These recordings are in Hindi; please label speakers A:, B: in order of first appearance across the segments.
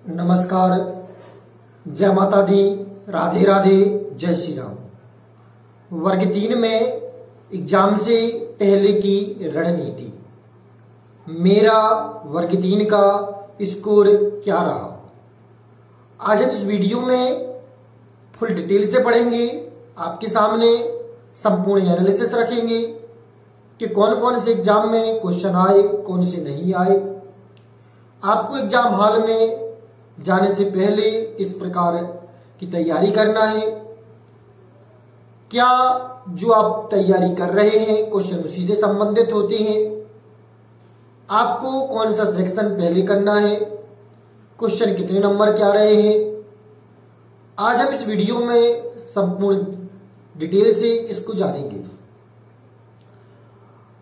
A: नमस्कार, जय माता दी, राधे राधे, जय श्री राम। वर्ग 3 में एग्जाम से पहले की रणनीति। मेरा वर्ग 3 का स्कोर क्या रहा, आज हम इस वीडियो में फुल डिटेल से पढ़ेंगे। आपके सामने संपूर्ण एनालिसिस रखेंगे कि कौन कौन से एग्जाम में क्वेश्चन आए, कौन से नहीं आए। आपको एग्जाम हॉल में जाने से पहले किस प्रकार की तैयारी करना है, क्या जो आप तैयारी कर रहे हैं क्वेश्चन उसी से संबंधित होते हैं, आपको कौन सा सेक्शन पहले करना है, क्वेश्चन कितने नंबर के आ रहे हैं। आज हम इस वीडियो में संपूर्ण डिटेल से इसको जानेंगे।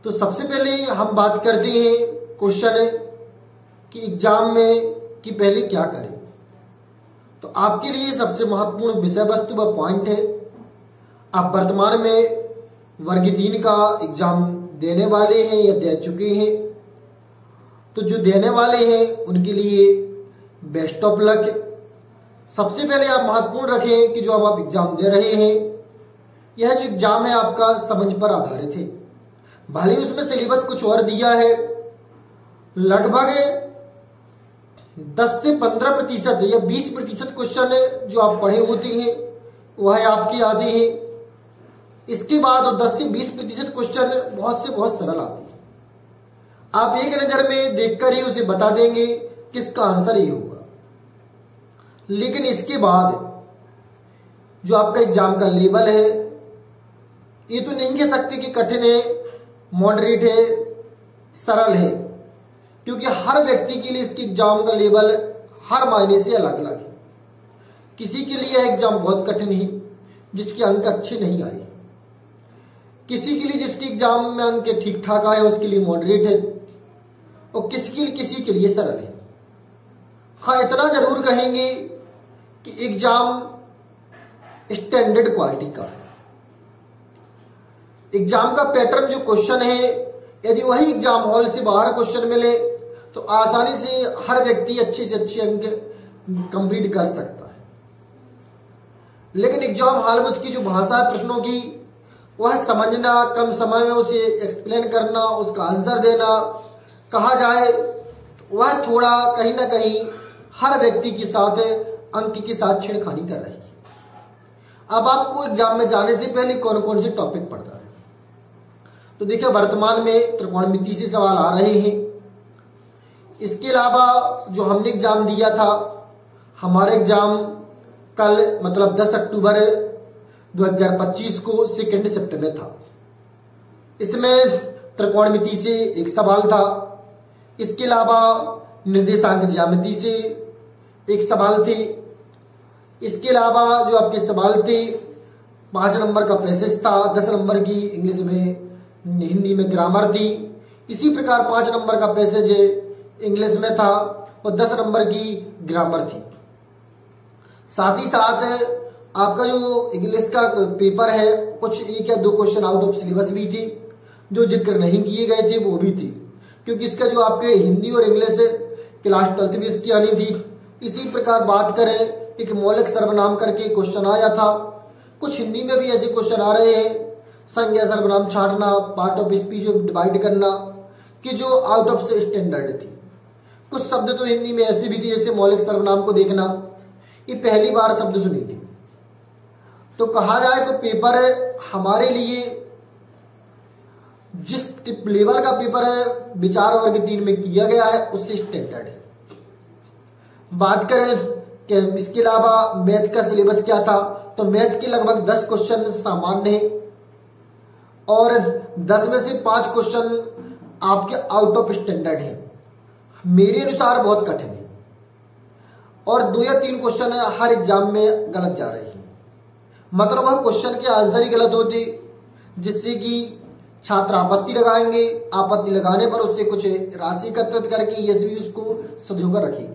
A: तो सबसे पहले हम बात करते हैं क्वेश्चन कि एग्जाम में कि पहले क्या करें। तो आपके लिए सबसे महत्वपूर्ण विषय वस्तु व पॉइंट है, आप वर्तमान में वर्ग 3 का एग्जाम देने वाले हैं या दे चुके हैं। तो जो देने वाले हैं उनके लिए बेस्ट ऑफ लक। सबसे पहले आप महत्वपूर्ण रखें कि जो आप एग्जाम दे रहे हैं, यह जो एग्जाम है आपका समझ पर आधारित है। भले ही उसमें सिलेबस कुछ और दिया है, लगभग 10 से 15% या 20% क्वेश्चन जो आप पढ़े होते हैं वह आपके आते हैं। इसके बाद 10 से 20% क्वेश्चन बहुत से बहुत सरल आते हैं। आप एक नजर में देखकर ही उसे बता देंगे किसका आंसर ये होगा। लेकिन इसके बाद जो आपका एग्जाम का लेवल है, ये तो नहीं कह सकते कि कठिन है, मॉडरेट है, सरल है, क्योंकि हर व्यक्ति के लिए इसके एग्जाम का लेवल हर मायने से अलग अलग है। किसी के लिए एग्जाम बहुत कठिन है जिसके अंक अच्छे नहीं आए, किसी के लिए जिसके एग्जाम में अंक ठीक ठाक आए उसके लिए मॉडरेट है, और किसी के लिए सरल है। हाँ, इतना जरूर कहेंगे कि एग्जाम स्टैंडर्ड क्वालिटी का है। एग्जाम का पैटर्न जो क्वेश्चन है, यदि वही एग्जाम हॉल से बाहर क्वेश्चन मिले तो आसानी से हर व्यक्ति अच्छे से अच्छे अंक कंप्लीट कर सकता है। लेकिन एग्जाम हॉल में उसकी जो भाषा है प्रश्नों की, वह समझना, कम समय में उसे एक्सप्लेन करना, उसका आंसर देना कहा जाए, तो वह थोड़ा कहीं ना कहीं हर व्यक्ति के साथ अंक के साथ छेड़खानी कर रही है। अब आपको एग्जाम में जाने से पहले कौन कौन से टॉपिक पढ़ना है, तो देखिए वर्तमान में त्रिकोणमिति से सवाल आ रहे हैं। इसके अलावा जो हमने एग्जाम दिया था, हमारा एग्जाम कल मतलब 10 अक्टूबर 2025 को 2 शिफ्ट में था। इसमें त्रिकोणमिति से एक सवाल था। इसके अलावा निर्देशांक ज्यामिति से एक सवाल थे। इसके अलावा जो आपके सवाल थे, 5 नंबर का पैसेज था, 10 नंबर की इंग्लिश में, हिंदी में ग्रामर थी। इसी प्रकार 5 नंबर का पैसेज इंग्लिश में था और 10 नंबर की ग्रामर थी। साथ ही साथ आपका जो इंग्लिश का पेपर है, कुछ 1 या 2 क्वेश्चन आउट ऑफ सिलेबस भी थी, जो जिक्र नहीं किए गए थे वो भी थी, क्योंकि इसका जो आपके हिंदी और इंग्लिश क्लास 12th में इसकी आनी थी। इसी प्रकार बात करें, एक मौलिक सर्वनाम करके क्वेश्चन आया था। कुछ हिंदी में भी ऐसे क्वेश्चन आ रहे हैं, संज्ञा सर्वनाम छाटना, पार्ट ऑफ स्पीच में डिवाइड करना, कि जो आउट ऑफ से स्टैंडर्ड थी। कुछ शब्द तो हिंदी में ऐसे भी थे, जैसे मौलिक सर्वनाम को देखना, ये पहली बार शब्द सुनी थी। तो कहा जाए तो पेपर हमारे लिए जिस लेवल का पेपर विचार वर्ग 3 में किया गया है उससे स्टैंडर्ड है। बात करें कि इसके अलावा मैथ का सिलेबस क्या था, तो मैथ के लगभग 10 क्वेश्चन सामान्य है और 10 में से 5 क्वेश्चन आपके आउट ऑफ स्टैंडर्ड है, मेरे अनुसार बहुत कठिन है, और 2 या 3 क्वेश्चन हर एग्जाम में गलत जा रहे हैं। मतलब वह क्वेश्चन के आंसर ही गलत होते, जिससे कि छात्र आपत्ति लगाएंगे। आपत्ति लगाने पर उससे कुछ राशि एकत्रित करके यशवी उसको सजोकर रखेगी,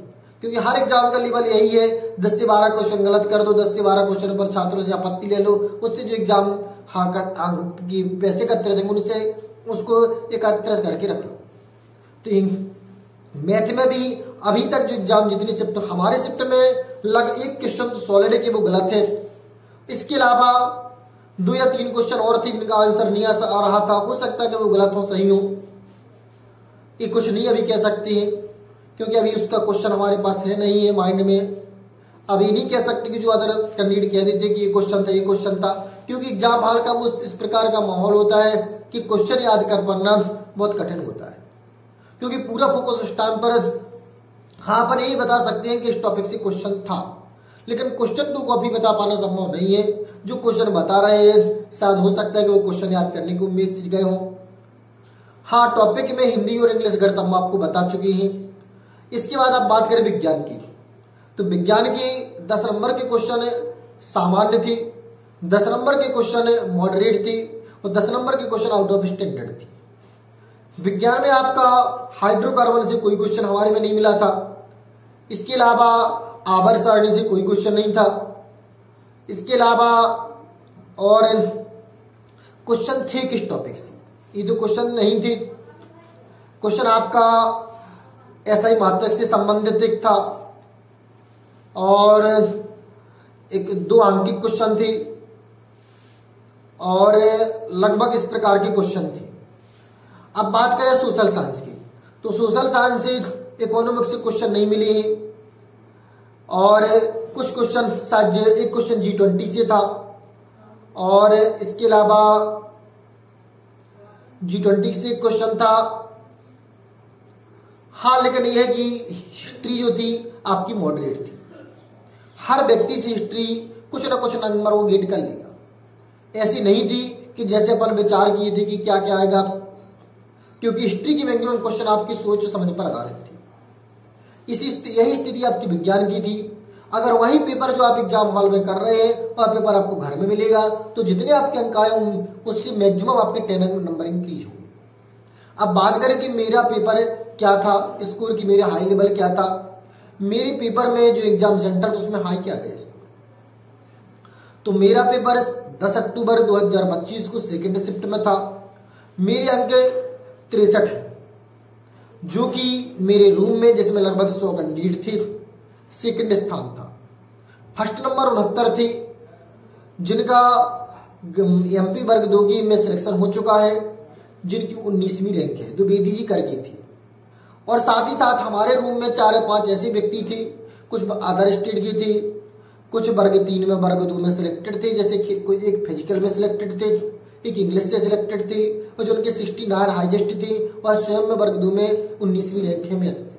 A: क्योंकि हर एग्जाम का लेवल यही है, 10 से 12 क्वेश्चन गलत कर दो, 10 से 12 क्वेश्चन पर छात्रों से आपत्ति ले लो, उससे जो एग्जाम की पैसे एकत्रित होंगे उनसे उसको एकत्रित करके रख लो। तो मैथ में भी अभी तक जो एग्जाम जितनी शिफ्ट, हमारे शिफ्ट में लगभग एक क्वेश्चन तो सॉलिड है कि वो गलत है। इसके अलावा 2 या 3 क्वेश्चन और थे जिनका आंसर नहीं आ रहा था, हो सकता है कि वो गलत हो सही हो, ये कुछ नहीं अभी कह सकते हैं क्योंकि अभी उसका क्वेश्चन हमारे पास है नहीं है माइंड में। अभी नहीं कह सकते कि जो अदर कैंडिडेट कह देते कि ये क्वेश्चन था, ये क्वेश्चन था, क्योंकि एग्जाम हॉल का वो इस प्रकार का माहौल होता है कि क्वेश्चन याद कर पाना बहुत कठिन होता है, क्योंकि पूरा फोकस उस टाइम पर, हाँ अपन यही बता सकते हैं कि इस टॉपिक से क्वेश्चन था, लेकिन क्वेश्चन टू को अभी बता पाना संभव नहीं है। जो क्वेश्चन बता रहे हैं शायद हो सकता है कि वो क्वेश्चन याद करने को मिस गए हो। हाँ, टॉपिक में हिंदी और इंग्लिश गणित हम आपको बता चुके हैं। इसके बाद आप बात करें विज्ञान की, तो विज्ञान की 10 नंबर के क्वेश्चन सामान्य थी, 10 नंबर के क्वेश्चन मॉडरेट थी और 10 नंबर के क्वेश्चन आउट ऑफ स्टैंडर्ड थी। विज्ञान में आपका हाइड्रोकार्बन से कोई क्वेश्चन हमारे में नहीं मिला था। इसके अलावा आवर्त सारणी से कोई क्वेश्चन नहीं था। इसके अलावा और क्वेश्चन थे किस टॉपिक से, ये तो क्वेश्चन नहीं थे। क्वेश्चन आपका एसआई मात्रक से संबंधित एक था और एक 2 अंकित क्वेश्चन थे और लगभग इस प्रकार के क्वेश्चन थे। अब बात करें सोशल साइंस की, तो सोशल साइंस से इकोनॉमिक्स से क्वेश्चन नहीं मिले हैं और कुछ क्वेश्चन शायद एक क्वेश्चन G20 से था और इसके अलावा G20 से एक क्वेश्चन था। हाँ, लेकिन यह है कि हिस्ट्री जो थी आपकी मॉडरेट थी। हर व्यक्ति से हिस्ट्री कुछ ना कुछ नंबर वो गेट कर लेगा, ऐसी नहीं थी कि जैसे अपन विचार किए थे कि क्या क्या आएगा, क्योंकि हिस्ट्री की मैक्सिमम क्वेश्चन आपकी सोच समझ पर आधारित थी। यही स्थिति आपकी विज्ञान की थी। अगर वही पेपर जो आप एग्जाम हॉल में कर रहे हैं और पेपर आपको घर में मिलेगा तो जितने आपके अंक आए उससे मैक्सिमम आपके 10 नंबर इंक्रीज होंगे। अब बात करें कि मेरा पेपर क्या था, स्कोर की मेरे हाई लेवल क्या था। मेरे पेपर में जो एग्जाम सेंटर था उसमें हाई क्या गया, तो मेरा पेपर 10 अक्टूबर 2025 को सेकेंड शिफ्ट में था। मेरे अंक 63 है, जो कि मेरे रूम में जिसमें लगभग 100 कैंडिडेट थे सेकेंड स्थान था। फर्स्ट नंबर 69 थे, जिनका MP वर्ग 2 की में सिलेक्शन हो चुका है, जिनकी 19वीं रैंक है, जो बेदी जी करके थी। और साथ ही साथ हमारे रूम में 4 या 5 ऐसे व्यक्ति थे, कुछ अदर स्टेट के थे, कुछ वर्ग 3 में वर्ग 2 में सिलेक्टेड थे, जैसे कोई एक फिजिकल में सिलेक्टेड थे, एक इंग्लिश से सिलेक्टेड थे और जो उनके 69 हाईएस्ट थे और स्वयं में वर्ग 2 में 19वीं रैंक में थे।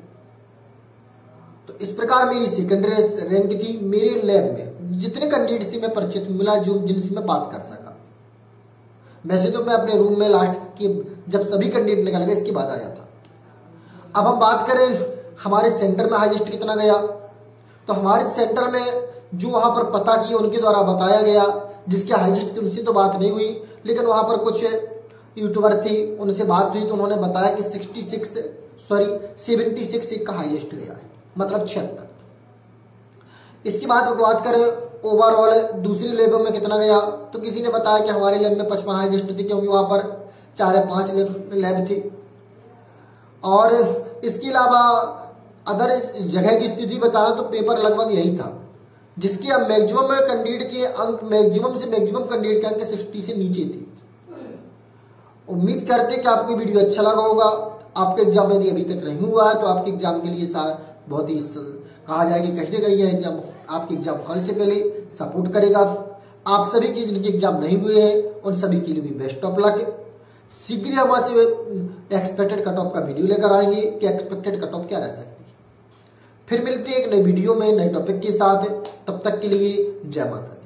A: तो इस प्रकार मेरी सेकेंड रैंक थी। मेरे लैब में जितने कैंडिडेट थे मैं परिचित मिला जो जिनसे मैं बात कर सका। वैसे तो मैं अपने रूम में लास्ट के जब सभी कैंडिडेट निकल गए इसके बाद आया था। अब हम बात करें हमारे सेंटर में हाईएस्ट कितना गया, तो हमारे सेंटर में जो वहां पर पता किया उनके द्वारा बताया गया, जिसके हाईएस्ट थे उनसे तो बात नहीं हुई, लेकिन वहां पर कुछ यूट्यूबर थे उनसे बात हुई तो उन्होंने बताया कि 76 एक का हाईएस्ट गया है, मतलब 76। इसके बाद बात करें ओवरऑल दूसरी लैब में कितना गया, तो किसी ने बताया कि हमारे लैब में 55 हाईएस्ट थी, क्योंकि वहां पर 4 या 5 लैब थी। और इसके अलावा अदर जगह की स्थिति बताएं तो पेपर लगभग यही था, जिसके अब मैक्सिमम कैंडिडेट के अंक मैक्सिमम से मैक्सिमम कैंडिडेट के अंक 60 से नीचे थे। उम्मीद करते कि आपको वीडियो अच्छा लगा होगा। आपके एग्जाम यदि अभी तक नहीं हुआ है तो आपके एग्जाम के लिए बहुत ही कहा जाए कि कहीं ना कहीं यह एग्जाम आपके एग्जाम हॉल से पहले सपोर्ट करेगा। आप सभी के जिनके एग्जाम नहीं हुए हैं उन सभी के लिए भी बेस्ट ऑफ लक। शीघ्र हमारे से एक्सपेक्टेड कट ऑफ का वीडियो लेकर आएंगे कि एक्सपेक्टेड कट ऑफ क्या रह सकती है। फिर मिलते हैं एक नई वीडियो में नए टॉपिक के साथ, तब तक के लिए जय माता दी।